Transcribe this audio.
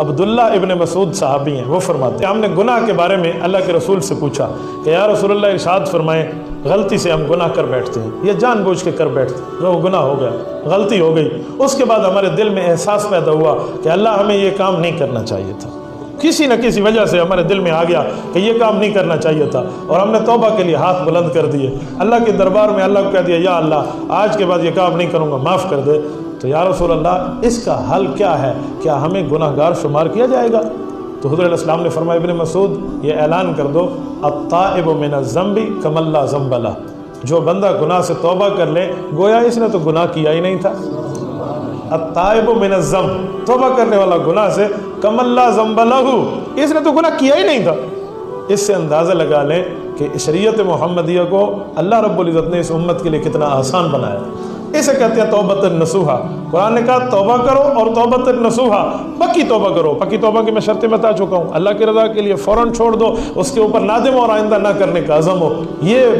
عبداللہ ابن مسعود صحابی ہیں، وہ فرماتے ہیں ہم نے گناہ کے بارے میں اللہ کے رسول سے پوچھا کہ یا رسول اللہ ارشاد فرمائیں غلطی سے ہم گناہ کر بیٹھتے ہیں یا جان بوجھ کے کر بیٹھتے ہیں، وہ گناہ ہو گیا، غلطی ہو گئی، اس کے بعد ہمارے دل میں احساس پیدا ہوا کہ اللہ ہمیں یہ کام نہیں کرنا چاہیے تھا، کسی نہ کسی وجہ سے ہمارے دل میں آ گیا کہ یہ کام نہیں کرنا چاہیے تھا، اور ہم نے توبہ کے لیے ہاتھ بلند کر دیے، اللہ کے دربار میں اللہ کو کہہ دیا یا اللہ آج کے بعد یہ کام نہیں کروں گا، معاف کر دے، تو یا رسول اللہ اس کا حل کیا ہے؟ کیا ہمیں گناہ گار شمار کیا جائے گا؟ تو حضور علیہ السلام نے فرمایا ابن مسعود یہ اعلان کر دو التائب من الذنب کمن لا ذنب لہ، جو بندہ گناہ سے توبہ کر لے گویا اس نے تو گناہ کیا ہی نہیں تھا۔ التائب من الذنب، توبہ کرنے والا گناہ سے، کمن لا ذنب لہ، اس نے تو گناہ کیا ہی نہیں تھا۔ اس سے اندازہ لگا لیں کہ شریعت محمدیہ کو اللہ رب العزت نے اس امت کے لیے کتنا آسان بنایا۔ اسے کہتے ہیں توبۃ النصوحہ۔ قرآن نے کہا توبہ کرو اور توبۃ النصوحہ، پکی توبہ کرو۔ پکی توبہ کی میں شرطیں بتا چکا ہوں، اللہ کی رضا کے لیے فوراً چھوڑ دو، اس کے اوپر نادم اور آئندہ نہ کرنے کا عزم ہو، یہ